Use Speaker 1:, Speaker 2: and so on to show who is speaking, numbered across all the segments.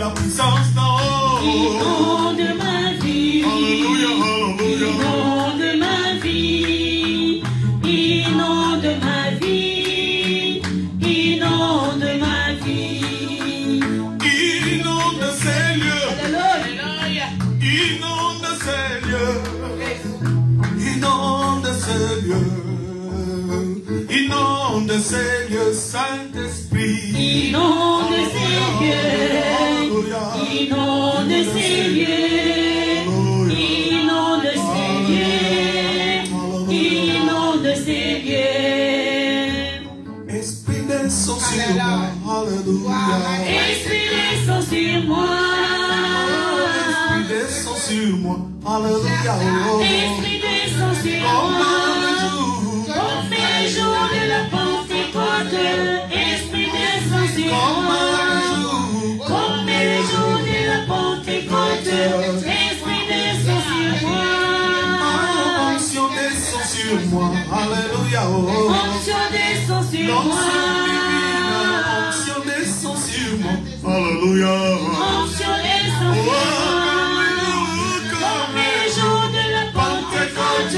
Speaker 1: la puissance d'en haut.
Speaker 2: Inonde ma vie.
Speaker 1: Alléluia, alléluia.
Speaker 2: Inonde ma vie. Inonde ma vie. Inonde ma vie.
Speaker 1: Inonde ces lieux.
Speaker 2: Alléluia.
Speaker 1: Inonde ces lieux. Inonde ces lieux. Inonde ces lieux, Saint-Esprit.
Speaker 2: Inonde ces lieux. Inonde ces lieux. Inonde ces lieux. Inonde ces lieux.
Speaker 1: Esprit descend sur moi. Alléluia.
Speaker 2: Esprit descend sur moi.
Speaker 1: Esprit descend sur moi. Alléluia.
Speaker 2: Esprit descend sur moi. Comme les jours de la Pentecôte. Esprit descend sur moi. Comme les jours de la Pentecôte. Esprit descend sur moi.
Speaker 1: Onction descend sur moi. Alléluia.
Speaker 2: Onction descend sur moi.
Speaker 1: Onction descend sur moi. Alléluia.
Speaker 2: Onction descend sur moi. Comme les jours de la Pentecôte.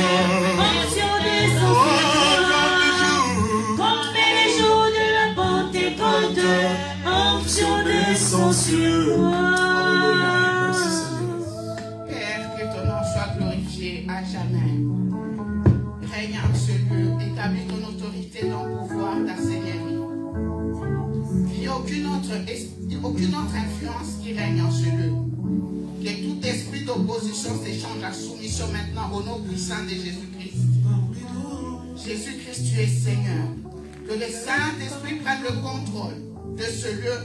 Speaker 2: Onction descend sur moi. Comme les jours de la Pentecôte. Onction descend sur moi.
Speaker 3: Père, que ton nom soit glorifié à jamais. Règne en ce lieu, établis ton autorité dans le pouvoir de ta seigneurie. Il n'y a aucune autre influence qui règne en ce lieu. Que tout esprit d'opposition s'échange à soumission maintenant au nom puissant de Jésus-Christ. Jésus-Christ, tu es Seigneur. Que le Saint-Esprit prenne le contrôle de ce lieu.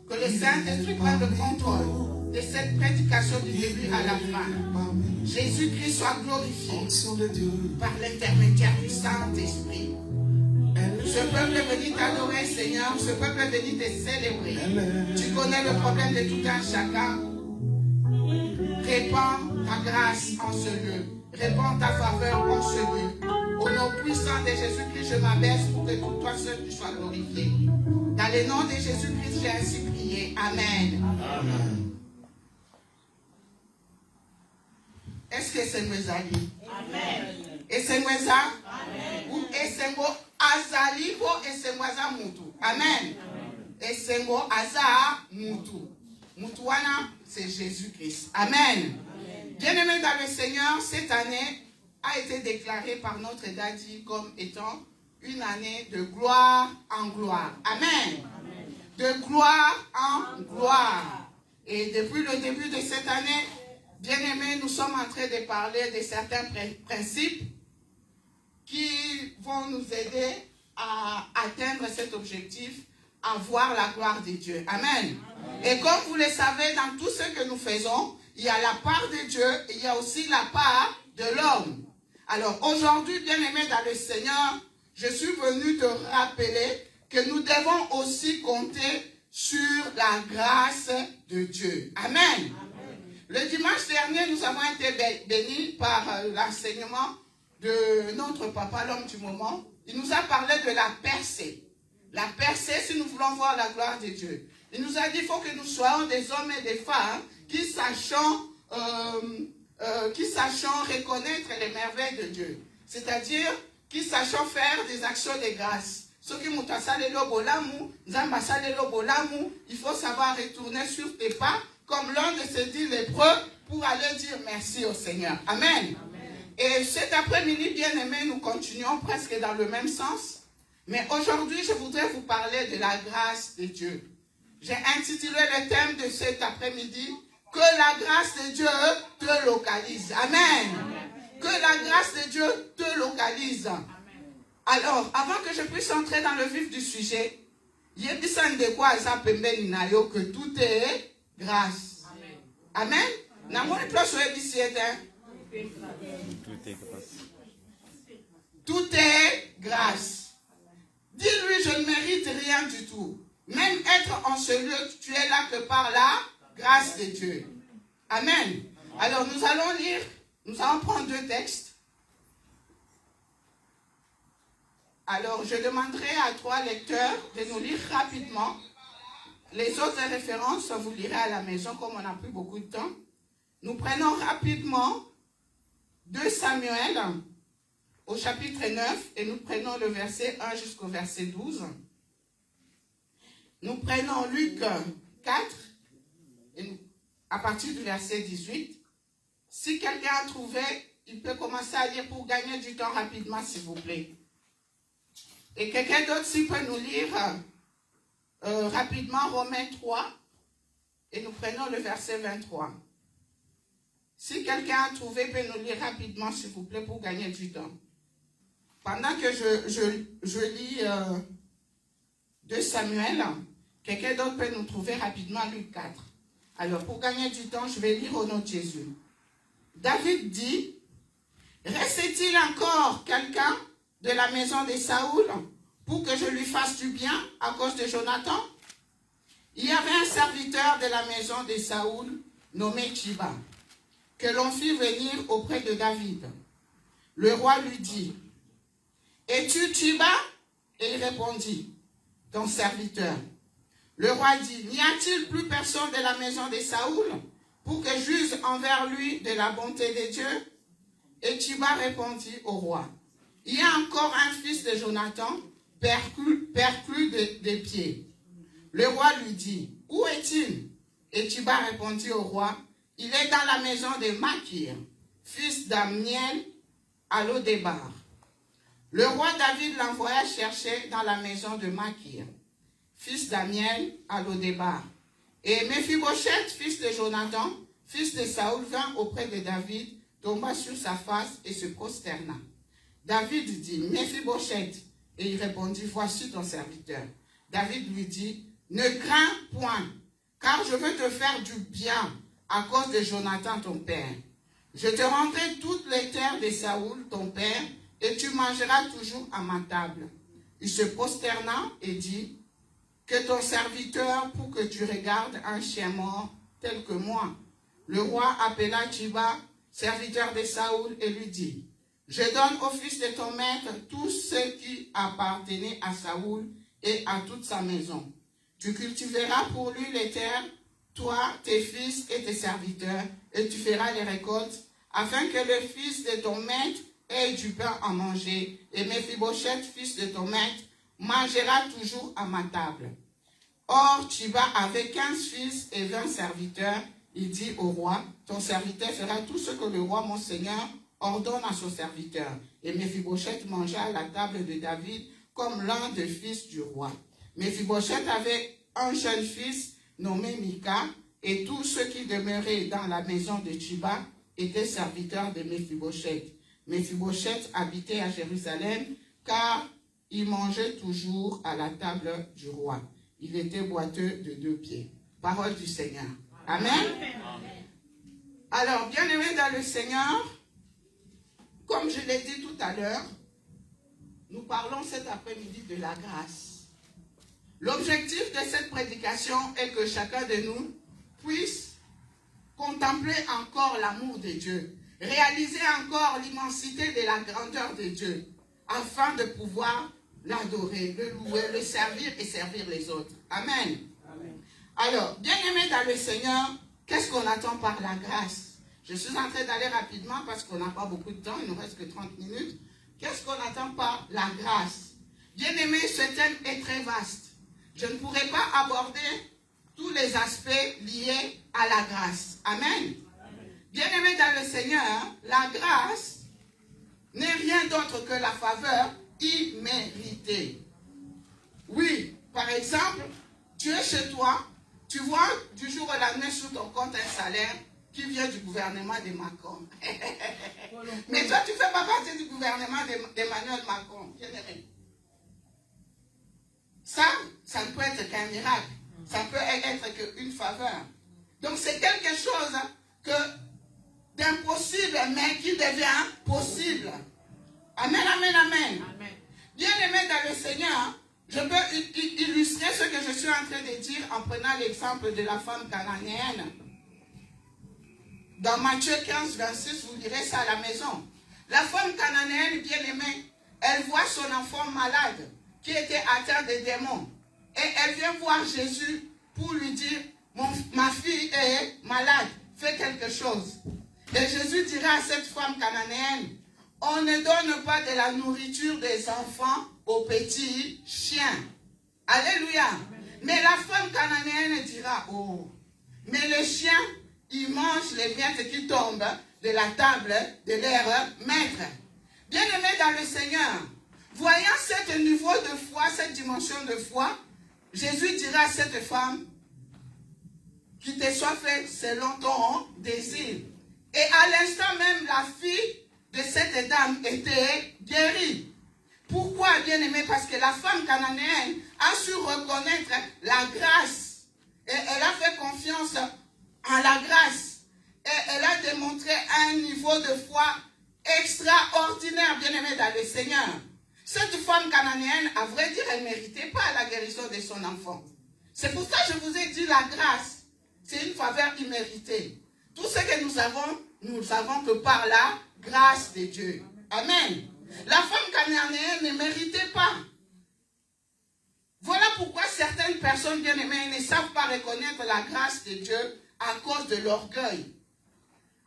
Speaker 3: Que le Saint-Esprit prenne le contrôle de cette prédication du début à la fin. Jésus-Christ soit glorifié par l'intermédiaire du Saint-Esprit. Ce peuple est venu t'adorer, Seigneur. Ce peuple est venu te célébrer. Tu connais le problème de tout un chacun. Répands ta grâce en ce lieu. Répands ta faveur en ce lieu. Au nom puissant de Jésus-Christ, je m'abaisse pour que toi seul tu sois glorifié. Dans le nom de Jésus-Christ, j'ai ainsi prié. Amen.
Speaker 1: Amen.
Speaker 3: Est-ce que c'est Mwezali?
Speaker 2: Amen.
Speaker 3: Et c'est Mweza? Amen. Ou et c'est Mwo Azali et c'est Mwaza Moutou. Amen. Et c'est Mwo Aza Moutou. Moutouana, c'est Jésus-Christ. Amen. Bien-aimés dans le Seigneur, cette année a été déclarée par notre Daddy comme étant une année de gloire en gloire. Amen. De gloire en gloire. Et depuis le début de cette année, bien-aimés, nous sommes en train de parler de certains principes qui vont nous aider à atteindre cet objectif, à voir la gloire de Dieu. Amen. Et comme vous le savez, dans tout ce que nous faisons, il y a la part de Dieu et il y a aussi la part de l'homme. Alors aujourd'hui, bien-aimés dans le Seigneur, je suis venu te rappeler que nous devons aussi compter sur la grâce de Dieu. Amen. Le dimanche dernier, nous avons été bénis par l'enseignement de notre papa, l'homme du moment. Il nous a parlé de la percée. La percée, si nous voulons voir la gloire de Dieu. Il nous a dit qu'il faut que nous soyons des hommes et des femmes qui sachons reconnaître les merveilles de Dieu. C'est-à-dire qui sachons faire des actions de grâce. Ceux qui m'ont il faut savoir retourner sur tes pas comme l'un de ces 10 lépreux pour aller dire merci au Seigneur. Amen. Et cet après-midi, bien-aimés, nous continuons presque dans le même sens. Mais aujourd'hui, je voudrais vous parler de la grâce de Dieu. J'ai intitulé le thème de cet après-midi « Que la grâce de Dieu te localise ». Amen. Que la grâce de Dieu te localise. Alors, avant que je puisse entrer dans le vif du sujet, que tout est grâce. Amen. Tout est grâce. Dis-lui, je ne mérite rien du tout. Même être en ce lieu, tu es là que par la grâce de Dieu. Amen. Alors nous allons lire, nous allons prendre 2 textes. Alors je demanderai à 3 lecteurs de nous lire rapidement les autres références, vous lirez à la maison comme on n'a plus beaucoup de temps. Nous prenons rapidement 2 Samuel au chapitre 9 et nous prenons le verset 1 jusqu'au verset 12. Nous prenons Luc 4 et à partir du verset 18. Si quelqu'un a trouvé, il peut commencer à lire pour gagner du temps rapidement, s'il vous plaît. Et quelqu'un d'autre, s'il peut nous lire rapidement Romains 3 et nous prenons le verset 23. Si quelqu'un a trouvé, peut nous lire rapidement, s'il vous plaît, pour gagner du temps. Pendant que je lis 2 Samuel, quelqu'un d'autre peut nous trouver rapidement Luc 4. Alors, pour gagner du temps, je vais lire au nom de Jésus. David dit, « Reste-t-il encore quelqu'un de la maison de Saoul pour que je lui fasse du bien à cause de Jonathan? » Il y avait un serviteur de la maison de Saoul nommé Tchiba, que l'on fit venir auprès de David. Le roi lui dit, « Es-tu Tchiba? » Et il répondit, « Ton serviteur. » Le roi dit, « N'y a-t-il plus personne de la maison de Saoul pour que j'use envers lui de la bonté de Dieu? » Et Tchiba répondit au roi, « Il y a encore un fils de Jonathan, perclus des pieds. » Le roi lui dit, « Où est-il? » Et Tchiba répondit au roi, « Il est dans la maison de Makir, fils d'Amniel, à Lodébar. » Le roi David l'envoya chercher dans la maison de Makir, fils d'Amiel, à Lodébar. Et Méphibosheth, fils de Jonathan, fils de Saoul, vint auprès de David, tomba sur sa face et se prosterna. David dit, « Méphibosheth. » Et il répondit, « Voici ton serviteur. » David lui dit, « Ne crains point, car je veux te faire du bien à cause de Jonathan ton père. Je te rendrai toutes les terres de Saoul ton père, et tu mangeras toujours à ma table. » Il se prosterna et dit, « Que ton serviteur pour que tu regardes un chien mort tel que moi. » Le roi appela Tchiba, serviteur de Saoul, et lui dit, « Je donne au fils de ton maître tout ce qui appartenait à Saoul et à toute sa maison. Tu cultiveras pour lui les terres, toi, tes fils et tes serviteurs, et tu feras les récoltes, afin que le fils de ton maître ait du pain à manger, et Méphibosheth, fils de ton maître, mangera toujours à ma table. » Or, Tchiba avait 15 fils et 20 serviteurs. Il dit au roi, « Ton serviteur fera tout ce que le roi, mon seigneur, ordonne à son serviteur. » Et Méphibosheth mangea à la table de David comme l'un des fils du roi. Méphibosheth avait un jeune fils nommé Mika, et tous ceux qui demeuraient dans la maison de Tchiba étaient serviteurs de Méphibosheth. Méphibosheth habitait à Jérusalem, car il mangeait toujours à la table du roi. Il était boiteux de 2 pieds. Parole du Seigneur. Amen. Alors, bien-aimés dans le Seigneur, comme je l'ai dit tout à l'heure, nous parlons cet après-midi de la grâce. L'objectif de cette prédication est que chacun de nous puisse contempler encore l'amour de Dieu, réaliser encore l'immensité de la grandeur de Dieu, afin de pouvoir l'adorer, le louer, le servir et servir les autres. Amen. Amen. Alors, bien-aimés dans le Seigneur, qu'est-ce qu'on attend par la grâce? Je suis en train d'aller rapidement parce qu'on n'a pas beaucoup de temps, il ne nous reste que 30 minutes. Qu'est-ce qu'on attend par la grâce? Bien-aimés, ce thème est très vaste. Je ne pourrai pas aborder tous les aspects liés à la grâce. Amen. Bien-aimés dans le Seigneur, la grâce n'est rien d'autre que la faveur imméritée. Oui, par exemple, tu es chez toi, tu vois du jour au lendemain sur ton compte un salaire qui vient du gouvernement de Macron. Mais toi, tu ne fais pas partie du gouvernement d'Emmanuel Macron. Ça ne peut être qu'un miracle. Ça peut être qu'une faveur. Donc c'est quelque chose que d'impossible, mais qui devient possible. Amen, amen, amen. Amen. Bien-aimé dans le Seigneur, je peux illustrer ce que je suis en train de dire en prenant l'exemple de la femme cananéenne. Dans Matthieu 15, 26, vous lirez ça à la maison. La femme cananéenne, bien-aimée, elle voit son enfant malade qui était atteint de démons. Et elle vient voir Jésus pour lui dire, ma fille est malade, fais quelque chose. Et Jésus dira à cette femme cananéenne, on ne donne pas de la nourriture des enfants aux petits chiens. Alléluia. Mais la femme cananéenne dira, oh, mais les chiens, ils mangent les miettes qui tombent de la table de leur maître. Bien-aimés dans le Seigneur, voyant ce niveau de foi, cette dimension de foi, Jésus dira à cette femme, qu'il te soit fait selon ton désir. Et à l'instant même, la fille de cette dame était guérie. Pourquoi, bien-aimé? Parce que la femme cananéenne a su reconnaître la grâce. Et elle a fait confiance en la grâce. Et elle a démontré un niveau de foi extraordinaire, bien-aimé dans le Seigneur. Cette femme cananéenne, à vrai dire, elle ne méritait pas la guérison de son enfant. C'est pour ça que je vous ai dit la grâce. C'est une faveur imméritée. Tout ce que nous avons que par la grâce de Dieu. Amen. La femme cananéenne ne méritait pas. Voilà pourquoi certaines personnes bien-aimées ne savent pas reconnaître la grâce de Dieu à cause de l'orgueil.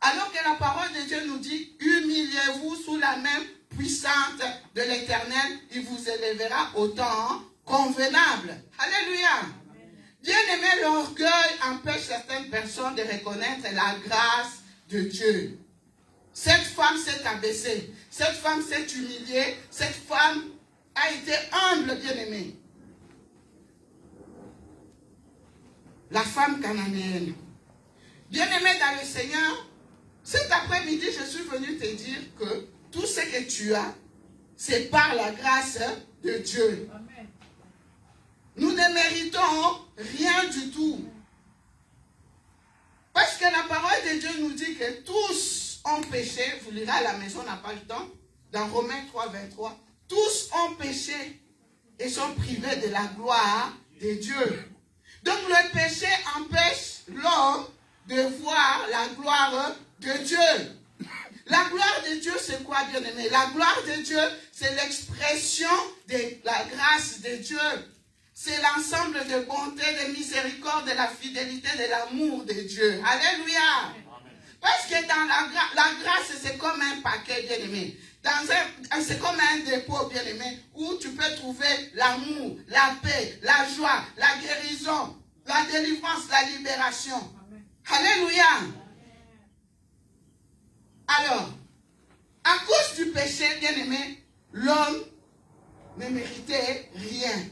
Speaker 3: Alors que la parole de Dieu nous dit, humiliez-vous sous la main puissante de l'Éternel, il vous élèvera au temps convenable. Alléluia. Bien-aimé, l'orgueil empêche certaines personnes de reconnaître la grâce de Dieu. Cette femme s'est abaissée, cette femme s'est humiliée, cette femme a été humble, bien-aimée. La femme cananéenne. Bien-aimé dans le Seigneur, cet après-midi, je suis venu te dire que tout ce que tu as, c'est par la grâce de Dieu. Amen. Nous ne méritons rien du tout. Parce que la parole de Dieu nous dit que tous ont péché. Vous lirez à la maison, on n'a pas le temps. Dans Romains 3, 23. Tous ont péché et sont privés de la gloire de Dieu. Donc le péché empêche l'homme de voir la gloire de Dieu. La gloire de Dieu, c'est quoi, bien-aimé? La gloire de Dieu, c'est l'expression de la grâce de Dieu. C'est l'ensemble de bonté, de miséricorde, de la fidélité, de l'amour de Dieu. Alléluia. Parce que dans la grâce, c'est comme un paquet, bien-aimé. C'est comme un dépôt, bien-aimé, où tu peux trouver l'amour, la paix, la joie, la guérison, la délivrance, la libération. Alléluia. Alors, à cause du péché, bien-aimé, l'homme ne méritait rien.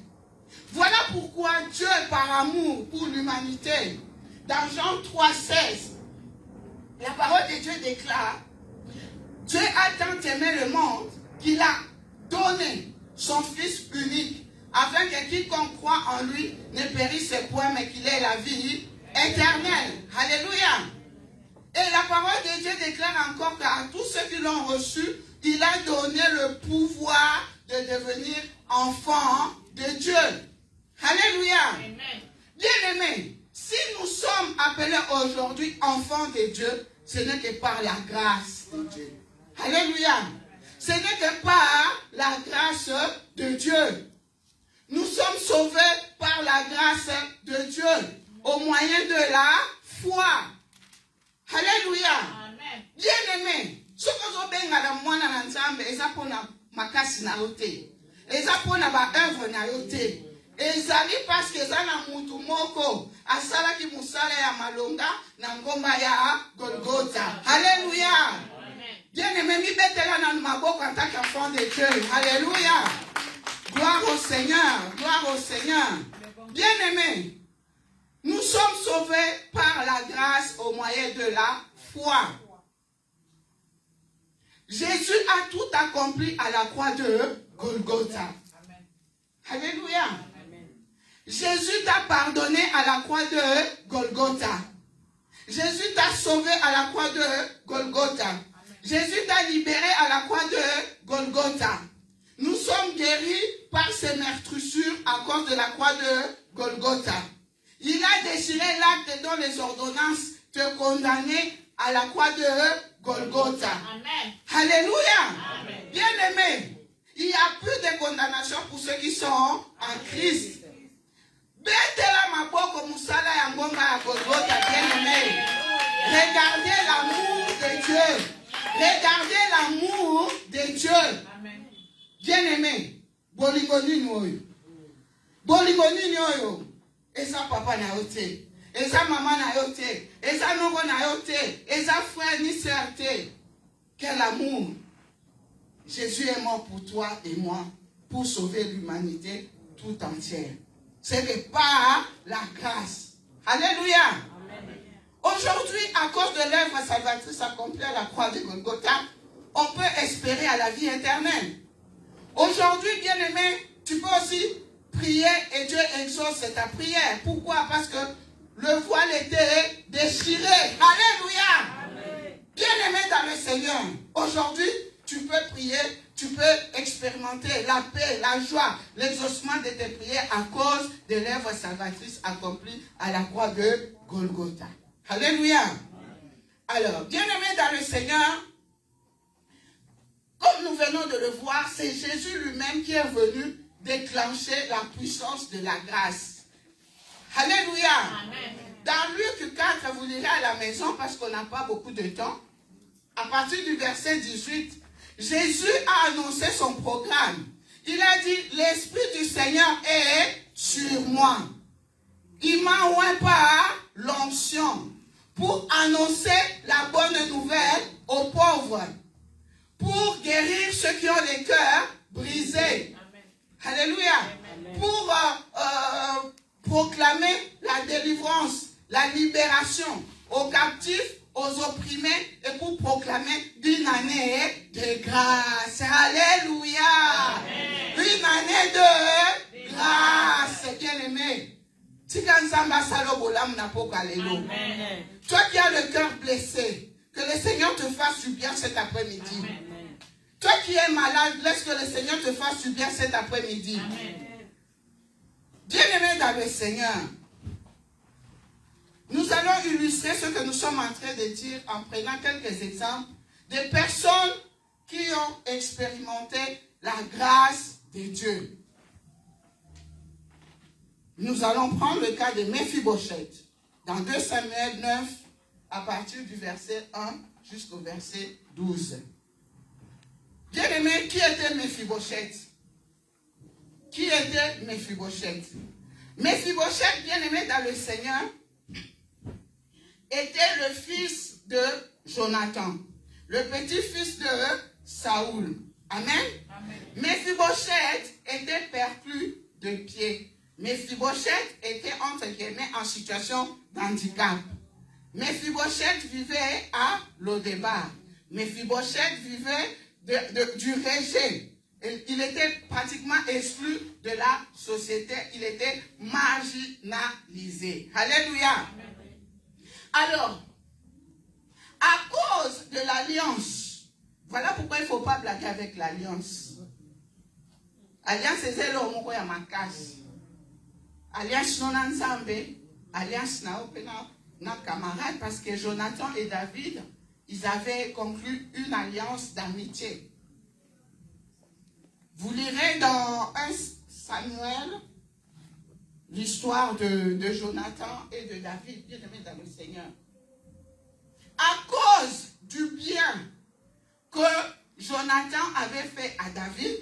Speaker 3: Voilà pourquoi Dieu, par amour pour l'humanité, dans Jean 3, 16, la parole de Dieu déclare, Dieu a tant aimé le monde qu'il a donné son Fils unique, afin que quiconque croit en lui ne périsse point, mais qu'il ait la vie éternelle. Alléluia. Et la parole de Dieu déclare encore qu'à tous ceux qui l'ont reçu, il a donné le pouvoir de devenir enfants de Dieu. Alléluia. Bien-aimés, si nous sommes appelés aujourd'hui enfants de Dieu, ce n'est que par la grâce de Dieu. Alléluia. Ce n'est que par la grâce de Dieu. Nous sommes sauvés par la grâce de Dieu, au moyen de la foi. Alléluia. Bien-aimé, ce que vous avez dans le monde ensemble, c'est pour la makasi na yote. C'est pour la œuvre na yote. Et ça dit parce que ça na mutu moko asala ki musala ya malonga na ngomba ya Golgotha. Alléluia. Bien-aimé, mi betela na maboko en tant qu'enfant de Dieu. Alléluia. Gloire au Seigneur. Gloire au Seigneur. Bien-aimé, nous sommes sauvés par la grâce au moyen de la foi. Jésus a tout accompli à la croix de Golgotha. Alléluia. Jésus t'a pardonné à la croix de Golgotha. Jésus t'a sauvé à la croix de Golgotha. Jésus t'a libéré à la croix de Golgotha. Nous sommes guéris par ses meurtrissures à cause de la croix de Golgotha. Il a déchiré l'acte dont les ordonnances te condamnaient à la croix de Golgotha. Amen. Alléluia. Bien-aimés, il n'y a plus de condamnation pour ceux qui sont en Christ. Betela maboko musala à Golgotha, bien-aimé. Regardez l'amour de Dieu. Regardez l'amour de Dieu. Bien-aimé. Bolingoni noyo. Bolingoni noyo. Et ça papa na yote. Et ça maman na yote. Et ça nongo na yote. Et ça frère ni sœur te. Quel amour. Jésus est mort pour toi et moi. Pour sauver l'humanité tout entière. C'est par la grâce. Alléluia. Aujourd'hui, à cause de l'œuvre salvatrice accomplie à la croix de Golgotha, on peut espérer à la vie éternelle. Aujourd'hui, bien-aimé, tu peux aussi prier et Dieu exauce ta prière. Pourquoi? Parce que le voile était déchiré. Alléluia. Bien-aimé dans le Seigneur, aujourd'hui, tu peux prier, tu peux expérimenter la paix, la joie, l'exaucement de tes prières à cause de l'œuvre salvatrice accomplie à la croix de Golgotha. Alléluia. Alors, bien-aimé dans le Seigneur, comme nous venons de le voir, c'est Jésus lui-même qui est venu déclencher la puissance de la grâce. Alléluia. Amen. Dans Luc 4, vous lirez à la maison parce qu'on n'a pas beaucoup de temps. À partir du verset 18, Jésus a annoncé son programme. Il a dit, l'Esprit du Seigneur est sur moi. Il m'a oint par l'onction pour annoncer la bonne nouvelle aux pauvres, pour guérir ceux qui ont les cœurs brisés. Amen. Alléluia. Amen. Pour proclamer la délivrance, la libération aux captifs, aux opprimés et pour proclamer une année de grâce. Alléluia. Amen. Une année de grâce, bien-aimé. Toi qui as le cœur blessé, que le Seigneur te fasse du bien cet après-midi. Toi qui es malade, laisse que le Seigneur te fasse du bien cet après-midi. Bien-aimé dans le Seigneur, nous allons illustrer ce que nous sommes en train de dire en prenant quelques exemples de personnes qui ont expérimenté la grâce de Dieu. Nous allons prendre le cas de Méphibosheth dans 2 Samuel 9 à partir du verset 1 jusqu'au verset 12. Bien-aimé, qui était Méphibosheth? Qui était Méphibosheth? Méphibosheth, bien-aimé dans le Seigneur, était le fils de Jonathan, le petit-fils de Saoul. Amen. Méphibosheth était perclus de pied. Méphibosheth était entre guillemets en situation d'handicap. Méphibosheth vivait à Lodébar. Méphibosheth vivait du rejet. Il était pratiquement exclu de la société. Il était marginalisé. Alléluia. Alors, à cause de l'alliance, voilà pourquoi il ne faut pas blaguer avec l'alliance. Alliance, c'est l'homme qui a ma casse. Alliance non ensemble, alliance na camarade, parce que Jonathan et David, ils avaient conclu une alliance d'amitié. Vous lirez dans 1 Samuel l'histoire de Jonathan et de David, bien aimé dans le Seigneur. À cause du bien que Jonathan avait fait à David,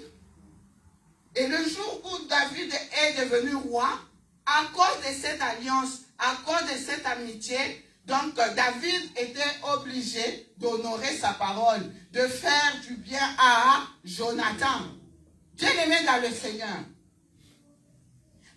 Speaker 3: et le jour où David est devenu roi, à cause de cette alliance, à cause de cette amitié, donc David était obligé d'honorer sa parole, de faire du bien à Jonathan. Bien-aimé dans le Seigneur.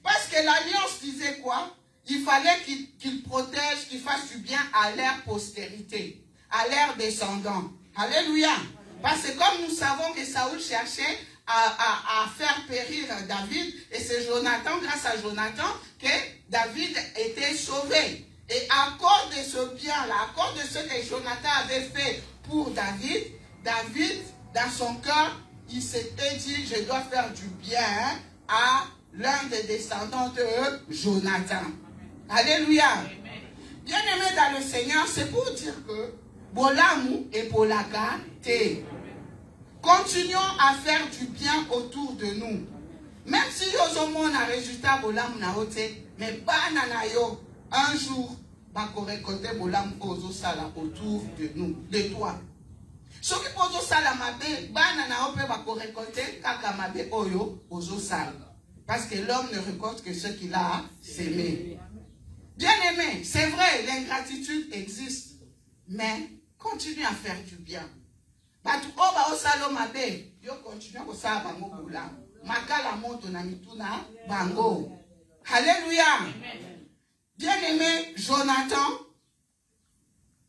Speaker 3: Parce que l'alliance disait quoi? Il fallait qu'il protège, qu'il fasse du bien à leur postérité, à leurs descendants. Alléluia. Parce que comme nous savons que Saoul cherchait à faire périr David, et c'est Jonathan, grâce à Jonathan, que David était sauvé. Et à cause de ce bien-là, à cause de ce que Jonathan avait fait pour David, David, dans son cœur, il s'était dit, je dois faire du bien à l'un des descendants de Jonathan. Alléluia. Bien-aimé dans le Seigneur, c'est pour dire que Bolamu et Bolaga te. Continuons à faire du bien autour de nous. Même si nous avons un résultat, mais un jour, récolter bolam ozo sala autour de nous, de toi. Ce qui ozo sala mabe, banana ope va récolter kaka mabe oyo ozo sala. Parce que l'homme ne récolte que ce qu'il a semé. Bien aimé, c'est vrai, l'ingratitude existe, mais continue à faire du bien. Batu oba osalo mabe, yo continue à osala bango bolam. Makala moto na mituna bango. Alléluia. Bien aimé, Jonathan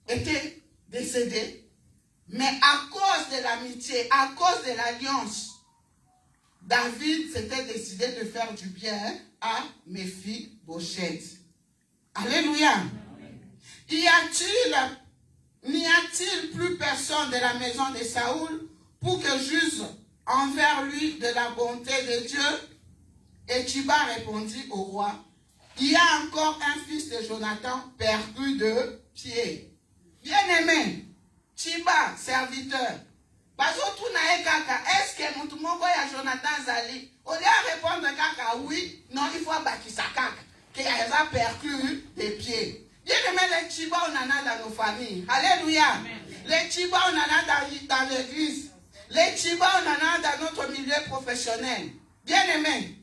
Speaker 3: était décédé, mais à cause de l'amitié, à cause de l'alliance, David s'était décidé de faire du bien à Méphibosheth. Alléluia. N'y a-t-il plus personne de la maison de Saoul pour que j'use envers lui de la bonté de Dieu? Et Tchiba répondit au roi, il y a encore un fils de Jonathan perdu de pied. Bien-aimé, Tchiba, serviteur, est-ce que mon ya Jonathan Zali, au lieu de répondre kaka oui, non, il faut abattre sa kaka, qu'il a perdu des pieds. Bien-aimé, les Tchiba, on en a dans nos familles. Alléluia. Les Tchiba, on en a dans l'église. Les Tchiba, on en a dans notre milieu professionnel. Bien-aimé,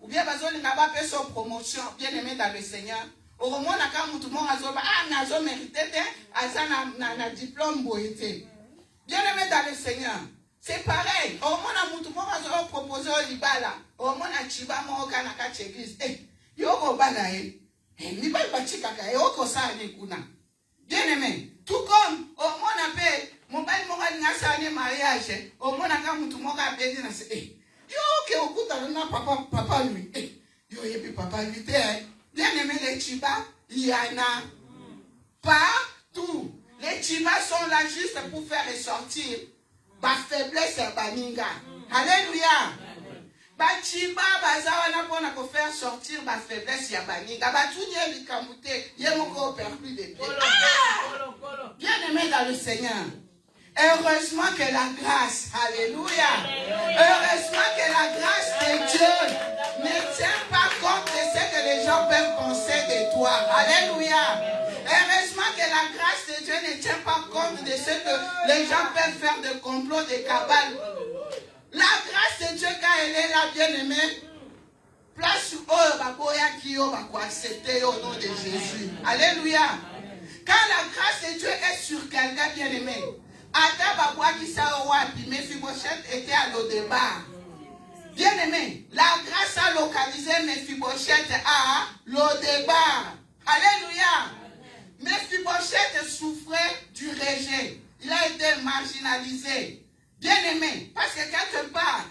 Speaker 3: ou bien promotion, bien-aimé dans le Seigneur. Bien-aimé dans le Seigneur. C'est pareil. Au moment où tout le monde a proposé au Libala, au moment où Chiba Moka na l'église, yoko bana ni ba bachika yoko sa ni kuna. Bien-aimé, tout comme au moment où mon père m'a dit na mariage, au moment où tout le monde a dit na yo ke okuta na papa lui. Yo yebi papa lui bien-aimé les Chiba, il y en a partout. Les Chibas sont là juste pour faire ressortir ma faiblesse et baninga. Alléluia. Ba Chiba bazawana pona ko faire sortir ma faiblesse et baninga. Ba tunye likamute yemoko perdu de pied. Bien aimé dans le Seigneur. Heureusement que la grâce, alléluia. Heureusement que la grâce de Dieu ne tient pas compte de ce que les gens peuvent penser de toi. Alléluia. Heureusement que la grâce de Dieu ne tient pas compte de ce que les gens peuvent faire de complots, de cabales. La grâce de Dieu, quand elle est là, bien aimée, place où baboya qui va accepter au nom de Jésus. Alléluia. Quand la grâce de Dieu est sur quelqu'un, bien aimé, Ada baboya qui sa wapi, Méphibosheth était à l'Odébar. Bien aimé, la grâce a localisé Méphibosheth à l'Odébar. Alléluia. Méphibosheth souffrait du rejet. Il a été marginalisé. Bien aimé, parce que quelque part,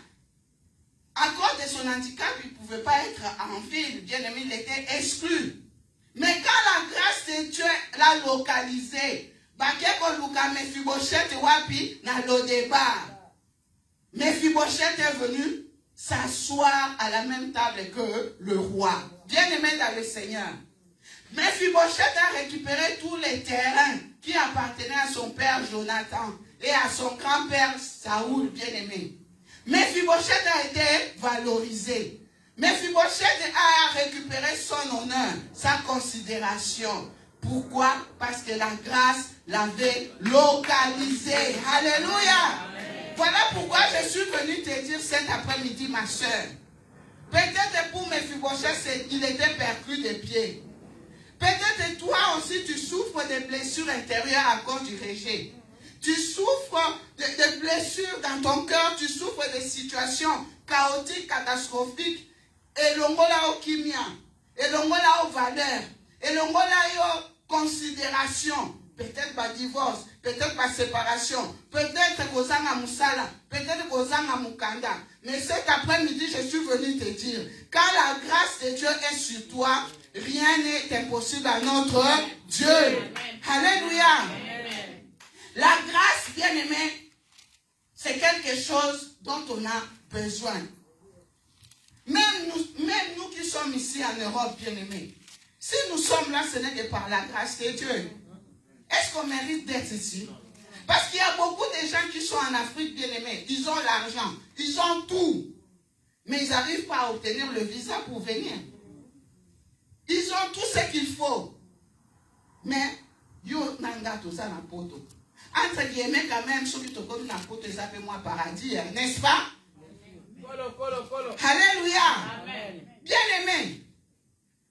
Speaker 3: à cause de son handicap, il ne pouvait pas être en ville. Bien aimé, il était exclu. Mais quand la grâce de Dieu l'a localisé, Méphibosheth wapi na l'Odébar. Méphibosheth est venu s'asseoir à la même table que le roi. Bien aimé dans le Seigneur. Méphibosheth a récupéré tous les terrains qui appartenaient à son père Jonathan et à son grand-père Saoul, bien aimé. Méphibosheth a été valorisé. Méphibosheth a récupéré son honneur, sa considération. Pourquoi? Parce que la grâce l'avait localisé. Alléluia. Voilà pourquoi je suis venu te dire cet après-midi, ma soeur. Peut-être pour Méphibosheth, il était perdu des pieds. Peut-être toi aussi, tu souffres de blessures intérieures à cause du rejet. Tu souffres de blessures dans ton cœur. Tu souffres de situations chaotiques, catastrophiques. Et l'ongola au kimia. Et l'ongola aux valeurs. Et l'ongola au considération. Peut-être pas divorce. Peut-être pas séparation. Peut-être kozanga musala. Peut-être kozanga mukanda. Mais cet après-midi, je suis venu te dire. Quand la grâce de Dieu est sur toi, rien n'est impossible à notre Dieu. Alléluia. La grâce, bien aimée, c'est quelque chose dont on a besoin. Même nous qui sommes ici en Europe, bien aimés, si nous sommes là, ce n'est que par la grâce de Dieu. Est-ce qu'on mérite d'être ici? Parce qu'il y a beaucoup de gens qui sont en Afrique, bien aimés. Ils ont l'argent, ils ont tout. Mais ils n'arrivent pas à obtenir le visa pour venir. Ils ont tout ce qu'il faut. Mais, yo nanga tout ça na poto. Entre guillemets, quand même, ceux qui te connaissent na poto, ils appellent moi paradis, n'est-ce pas? Alléluia. Bien-aimés,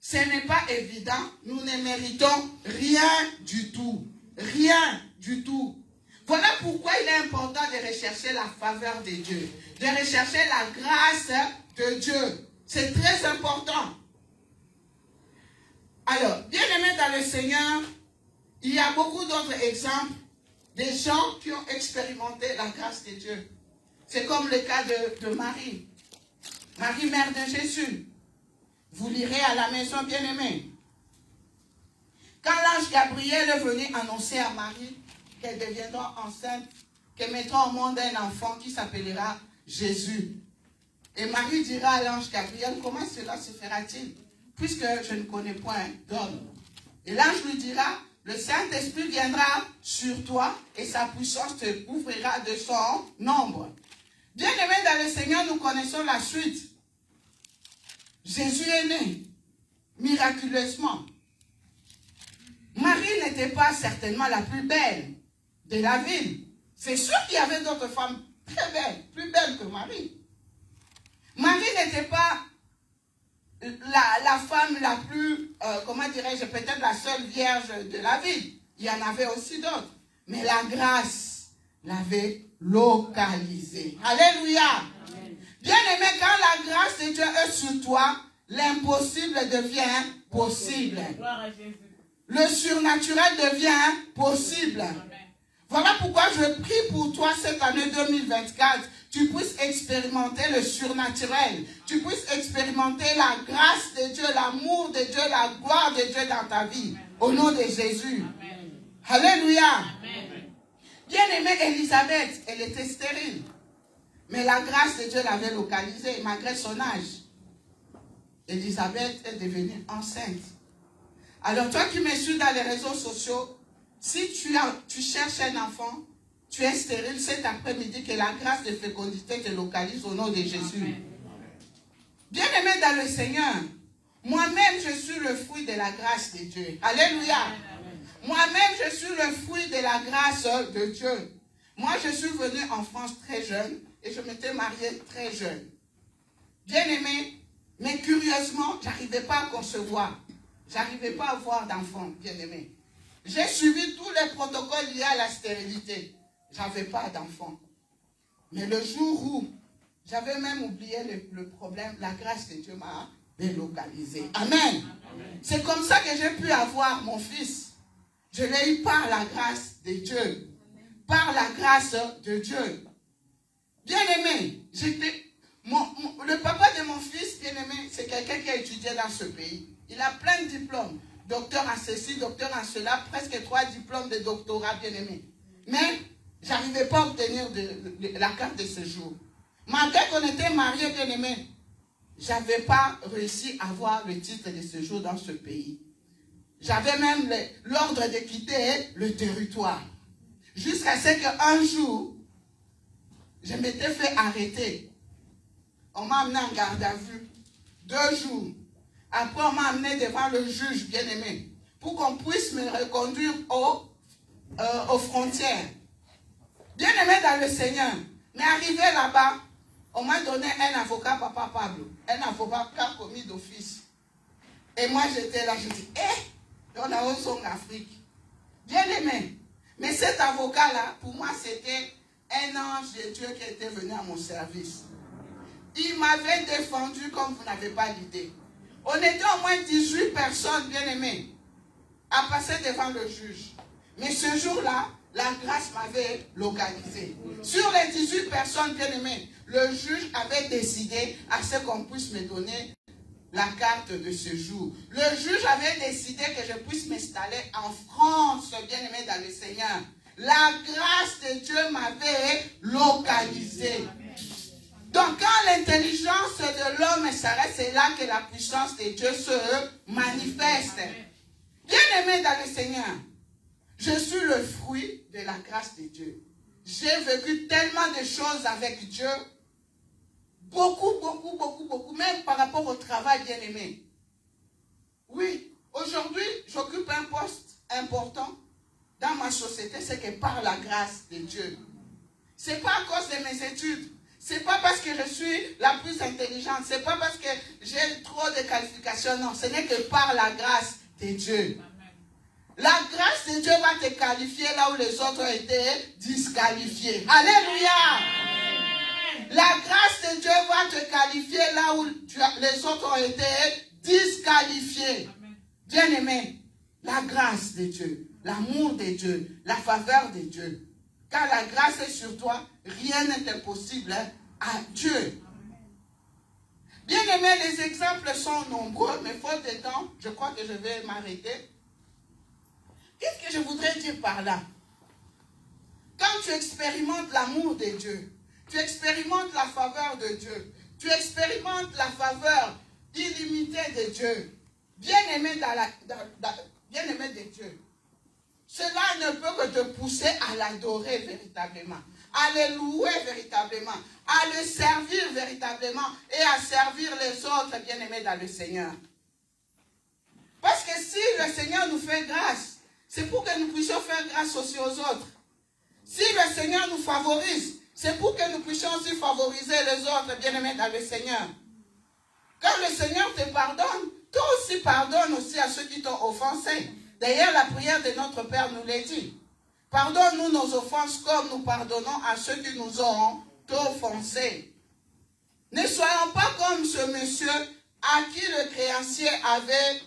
Speaker 3: ce n'est pas évident. Nous ne méritons rien du tout. Rien du tout. Voilà pourquoi il est important de rechercher la faveur de Dieu. De rechercher la grâce de Dieu. C'est très important. Alors, bien-aimés dans le Seigneur, il y a beaucoup d'autres exemples des gens qui ont expérimenté la grâce de Dieu. C'est comme le cas de Marie. Marie, mère de Jésus. Vous lirez à la maison, bien-aimés. Quand l'ange Gabriel est venu annoncer à Marie qu'elle deviendra enceinte, qu'elle mettra au monde un enfant qui s'appellera Jésus. Et Marie dira à l'ange Gabriel, comment cela se fera-t-il, puisque je ne connais point d'homme. Et l'ange lui dira, le Saint-Esprit viendra sur toi et sa puissance te couvrira de son ombre. Bien-aimés dans le Seigneur, nous connaissons la suite. Jésus est né, miraculeusement. Marie n'était pas certainement la plus belle de la ville. C'est sûr qu'il y avait d'autres femmes très belles, plus belles que Marie. Marie n'était pas la femme la plus, comment dirais-je, peut-être la seule vierge de la ville. Il y en avait aussi d'autres. Mais la grâce l'avait localisée. Alléluia. Bien-aimé, quand la grâce de Dieu est sur toi, l'impossible devient possible. Le surnaturel devient possible. Voilà pourquoi je prie pour toi cette année 2024. Tu puisses expérimenter le surnaturel. Tu puisses expérimenter la grâce de Dieu, l'amour de Dieu, la gloire de Dieu dans ta vie. Au nom de Jésus. Amen. Alléluia. Bien-aimée Élisabeth, elle était stérile. Mais la grâce de Dieu l'avait localisée malgré son âge. Élisabeth est devenue enceinte. Alors toi qui me suis dans les réseaux sociaux, si tu cherches un enfant, tu es stérile cet après-midi, que la grâce de fécondité te localise au nom de Jésus. Bien-aimé dans le Seigneur, moi-même je suis le fruit de la grâce de Dieu. Alléluia. Moi-même je suis le fruit de la grâce de Dieu. Moi je suis venu en France très jeune et je m'étais mariée très jeune. Bien-aimé, mais curieusement, je n'arrivais pas à concevoir. Je n'arrivais pas à avoir d'enfant, bien-aimé. J'ai suivi tous les protocoles liés à la stérilité. Je n'avais pas d'enfant. Mais le jour où j'avais même oublié le problème, la grâce de Dieu m'a délocalisé. Amen. C'est comme ça que j'ai pu avoir mon fils. Je l'ai eu par la grâce de Dieu. Par la grâce de Dieu. Bien-aimé, le papa de mon fils, bien-aimé, c'est quelqu'un qui a étudié dans ce pays. Il a plein de diplômes. Docteur en ceci, docteur en cela, presque 3 diplômes de doctorat, bien-aimé. Mais je n'arrivais pas à obtenir la carte de séjour. Malgré qu'on était mariés, bien-aimé, je n'avais pas réussi à avoir le titre de séjour dans ce pays. J'avais même l'ordre de quitter le territoire. Jusqu'à ce qu'un jour, je m'étais fait arrêter. On m'a amené en garde à vue. 2 jours. Après, on m'a amené devant le juge, bien-aimé, pour qu'on puisse me reconduire aux frontières. Bien-aimé dans le Seigneur. Mais arrivé là-bas, on m'a donné un avocat, Papa Pablo, un avocat commis d'office. Et moi, j'étais là, je dis, on a aussi en Afrique. Bien-aimé. Mais cet avocat-là, pour moi, c'était un ange de Dieu qui était venu à mon service. Il m'avait défendu comme vous n'avez pas l'idée. On était au moins 18 personnes, bien-aimées, à passer devant le juge. Mais ce jour-là, la grâce m'avait localisé. Sur les 18 personnes, bien-aimées, le juge avait décidé à ce qu'on puisse me donner la carte de séjour. Le juge avait décidé que je puisse m'installer en France, bien-aimé dans le Seigneur. La grâce de Dieu m'avait localisé. Donc, quand l'intelligence de l'homme s'arrête, c'est là que la puissance de Dieu se manifeste. Bien-aimé dans le Seigneur, je suis le fruit de la grâce de Dieu. J'ai vécu tellement de choses avec Dieu. Beaucoup, même par rapport au travail, bien-aimé. Oui, aujourd'hui, j'occupe un poste important dans ma société, c'est que par la grâce de Dieu. Ce n'est pas à cause de mes études. Ce n'est pas parce que je suis la plus intelligente. Ce n'est pas parce que j'ai trop de qualifications. Non, ce n'est que par la grâce de Dieu. La grâce de Dieu va te qualifier là où les autres ont été disqualifiés. Alléluia! La grâce de Dieu va te qualifier là où les autres ont été disqualifiés. Bien-aimé, la grâce de Dieu, l'amour de Dieu, la faveur de Dieu. Car la grâce est sur toi, rien n'est impossible à Dieu. Bien-aimé, les exemples sont nombreux, mais faute de temps, je crois que je vais m'arrêter. Qu'est-ce que je voudrais dire par là? Quand tu expérimentes l'amour de Dieu, tu expérimentes la faveur de Dieu, tu expérimentes la faveur illimitée de Dieu, bien-aimé de Dieu, cela ne peut que te pousser à l'adorer véritablement, à le louer véritablement, à le servir véritablement et à servir les autres bien-aimés dans le Seigneur. Parce que si le Seigneur nous fait grâce, c'est pour que nous puissions faire grâce aussi aux autres. Si le Seigneur nous favorise, c'est pour que nous puissions aussi favoriser les autres bien-aimés dans le Seigneur. Quand le Seigneur te pardonne, toi aussi pardonne aussi à ceux qui t'ont offensé. D'ailleurs, la prière de notre Père nous l'a dit. Pardonne-nous nos offenses comme nous pardonnons à ceux qui nous ont offensés. Ne soyons pas comme ce monsieur à qui le créancier avait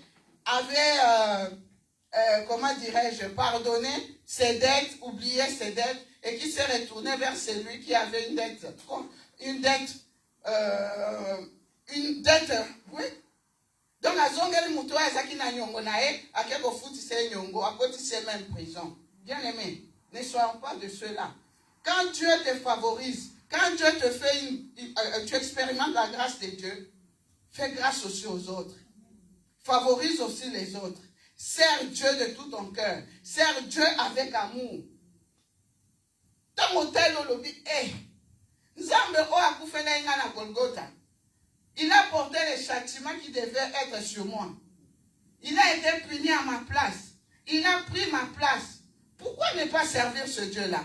Speaker 3: comment dirais-je, pardonné ses dettes, oublié ses dettes, et qui s'est retourné vers celui qui avait une dette, oui. Donc, à Zongel Moutoua, Zaki na nyongo nae, à quelque fouti c'est nyongo, à côté c'est même prison. Bien aimé, ne soyons pas de ceux-là. Quand Dieu te favorise, quand Dieu te fait tu expérimentes la grâce de Dieu, fais grâce aussi aux autres. Favorise aussi les autres. Sers Dieu de tout ton cœur. Sers Dieu avec amour. Dans mon tel lobby, Nzambe o akufela inga na Golgotha. Il a porté les châtiments qui devaient être sur moi. Il a été puni à ma place. Il a pris ma place. Pourquoi ne pas servir ce Dieu-là?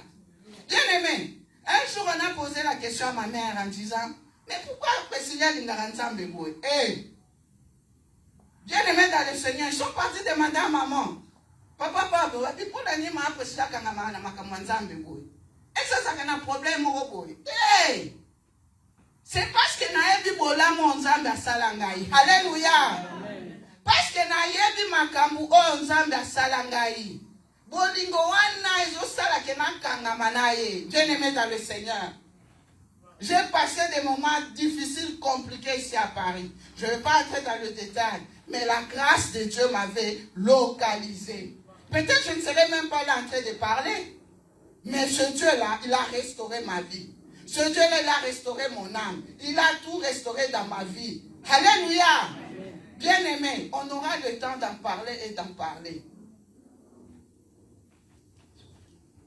Speaker 3: Bien aimé, un jour on a posé la question à ma mère en disant, mais pourquoi le Seigneur n'a Nzambe boy? Bien aimé dans le Seigneur, ils sont partis demander à maman, papa, pour l'année, m'a appris ça quand ma Nzambe boy. Et ça n'a un problème au boy. C'est parce que naebi bola mon Nzambe asala ngai. Alléluia. Parce que naebi makambu o Nzambe asala ngai. Bolingo wana ezosala ke nakangama naye. Bien-aimé dans le Seigneur. J'ai passé des moments difficiles, compliqués ici à Paris. Je ne vais pas entrer dans le détail, mais la grâce de Dieu m'avait localisé. Peut-être je ne serais même pas là en train de parler, mais ce Dieu-là, il a restauré ma vie. Ce Dieu-là, il a restauré mon âme. Il a tout restauré dans ma vie. Alléluia. Bien-aimé, on aura le temps d'en parler et d'en parler.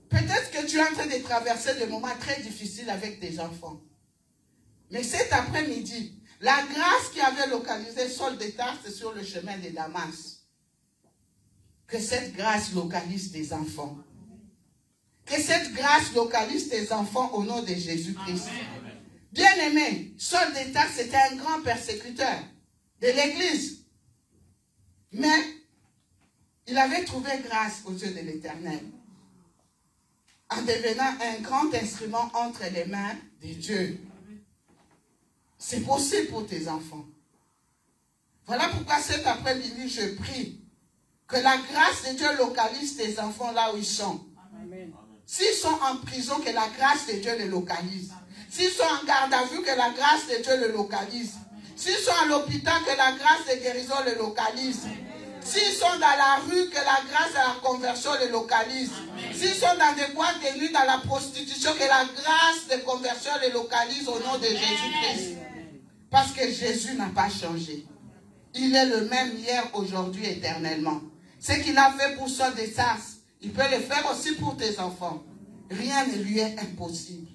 Speaker 3: Peut-être que tu es en train de traverser des moments très difficiles avec tes enfants. Mais cet après-midi, la grâce qui avait localisé Saul de Tarse sur le chemin de Damas, que cette grâce localise tes enfants. Que cette grâce localise tes enfants au nom de Jésus-Christ. Bien-aimé, Saul de Tarse était un grand persécuteur de l'Église. Mais il avait trouvé grâce aux yeux de l'Éternel, en devenant un grand instrument entre les mains de Dieu. C'est possible pour tes enfants. Voilà pourquoi cet après-midi, je prie que la grâce de Dieu localise tes enfants là où ils sont. S'ils sont en prison, que la grâce de Dieu les localise. S'ils sont en garde à vue, que la grâce de Dieu les localise. S'ils sont à l'hôpital, que la grâce de guérison les localise. S'ils sont dans la rue, que la grâce de la conversion les localise. S'ils sont dans des boîtes de nuit, dans la prostitution, que la grâce de conversion les localise au nom de Jésus-Christ. Parce que Jésus n'a pas changé. Il est le même hier, aujourd'hui, éternellement. Ce qu'il a fait pour Saul de Tarse, il peut le faire aussi pour tes enfants. Rien ne lui est impossible.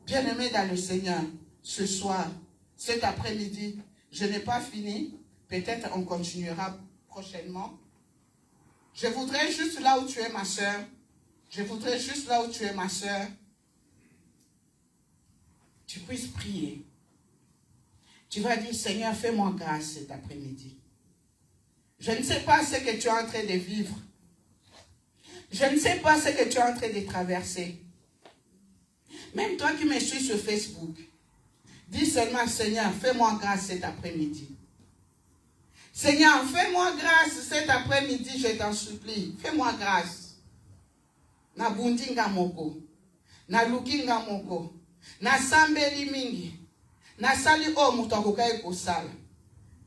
Speaker 3: Bien-aimé dans le Seigneur, ce soir, cet après-midi, je n'ai pas fini, Peut-être on continuera prochainement. Je voudrais juste là où tu es, ma soeur, je voudrais juste là où tu es, ma soeur, tu puisses prier. Tu vas dire, Seigneur, fais-moi grâce cet après-midi. Je ne sais pas ce que tu es en train de vivre. Je ne sais pas ce que tu es en train de traverser. Même toi qui me suis sur Facebook, dis seulement, Seigneur, fais-moi grâce cet après-midi. Seigneur, fais-moi grâce cet après-midi, je t'en supplie. Fais-moi grâce. Na bundinga moko, na lukinga moko, na sambeli mingi, na sali o mutakokai kosala.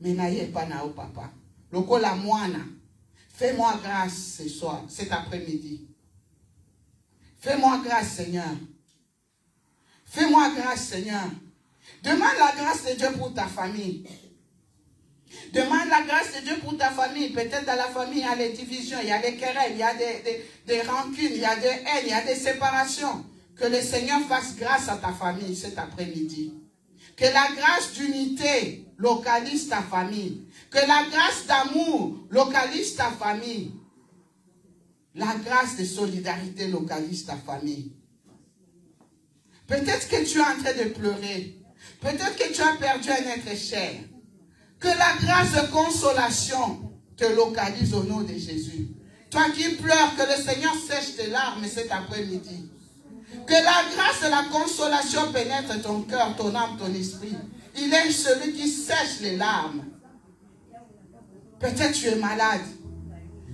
Speaker 3: Mais na ye pa na o papa. Lokola moana, fais-moi grâce ce soir, cet après-midi. Fais-moi grâce, Seigneur. Fais-moi grâce, Seigneur. Demande la grâce de Dieu pour ta famille. Demande la grâce de Dieu pour ta famille. Peut-être dans la famille, il y a des divisions, il y a des querelles, il y a des rancunes, il y a des haines, il y a des séparations. Que le Seigneur fasse grâce à ta famille cet après-midi. Que la grâce d'unité localise ta famille. Que la grâce d'amour localise ta famille. La grâce de solidarité localise ta famille. Peut-être que tu es en train de pleurer. Peut-être que tu as perdu un être cher. Que la grâce de consolation te localise au nom de Jésus. Toi qui pleures, que le Seigneur sèche tes larmes cet après-midi. Que la grâce de la consolation pénètre ton cœur, ton âme, ton esprit. Il est celui qui sèche les larmes. Peut-être tu es malade.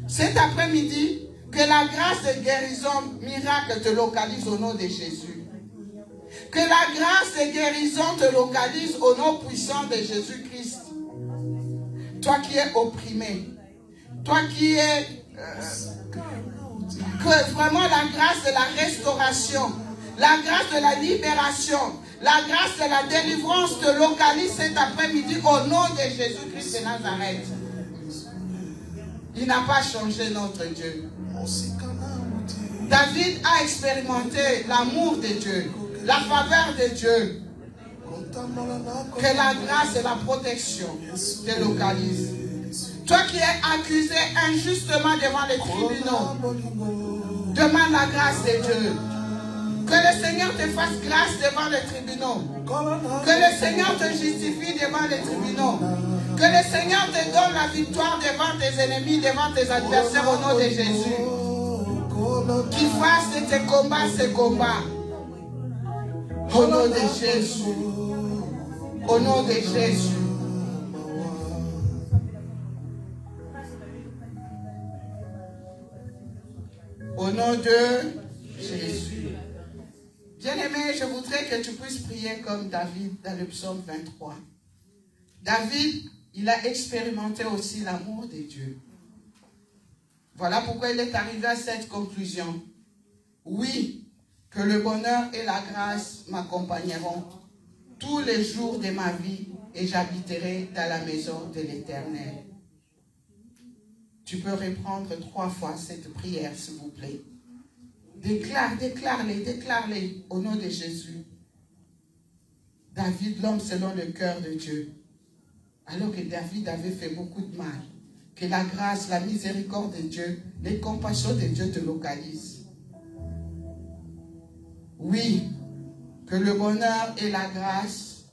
Speaker 3: Cet après-midi, que la grâce de guérison miracle te localise au nom de Jésus. Que la grâce de guérison te localise au nom puissant de Jésus-Christ. Toi qui es opprimé, toi qui es... que vraiment la grâce de la restauration, la grâce de la libération, la grâce de la délivrance te localise cet après-midi au nom de Jésus-Christ de Nazareth. Il n'a pas changé notre Dieu. David a expérimenté l'amour de Dieu, la faveur de Dieu. Que la grâce et la protection te localisent. Toi qui es accusé injustement devant les tribunaux, demande la grâce de Dieu. Que le Seigneur te fasse grâce devant les tribunaux. Que le Seigneur te justifie devant les tribunaux. Que le Seigneur te donne la victoire devant tes ennemis, devant tes adversaires au nom de Jésus. Qu'il fasse de tes combats ses combats. Au nom de Jésus. Au nom de Jésus. Au nom de Jésus. Bien-aimé, je voudrais que tu puisses prier comme David dans le psaume 23. David, il a expérimenté aussi l'amour de Dieu. Voilà pourquoi il est arrivé à cette conclusion. Oui, que le bonheur et la grâce m'accompagneront tous les jours de ma vie et j'habiterai dans la maison de l'Éternel. Tu peux reprendre 3 fois cette prière, s'il vous plaît. Déclare-les au nom de Jésus. David, l'homme selon le cœur de Dieu. Alors que David avait fait beaucoup de mal. Que la grâce, la miséricorde de Dieu, les compassions de Dieu te localisent. Oui, que le bonheur et la grâce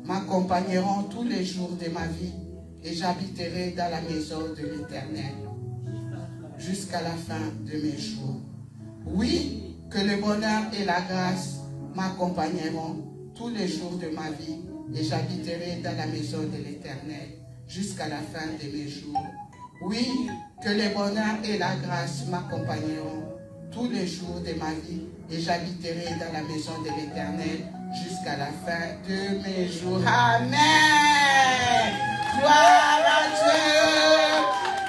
Speaker 3: m'accompagneront tous les jours de ma vie et j'habiterai dans la maison de l'Éternel jusqu'à la fin de mes jours. Oui, que le bonheur et la grâce m'accompagneront tous les jours de ma vie et j'habiterai dans la maison de l'Éternel jusqu'à la fin de mes jours. Oui, que le bonheur et la grâce m'accompagneront tous les jours de ma vie et j'habiterai dans la maison de l'Éternel jusqu'à la fin de mes jours. Amen. Gloire à Dieu.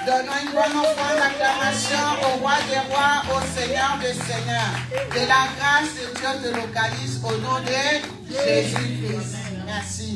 Speaker 3: Donnons une bonne offrande d'acclamation au roi des rois, au Seigneur des seigneurs. Que la grâce de Dieu te localise au nom de Jésus-Christ. Merci.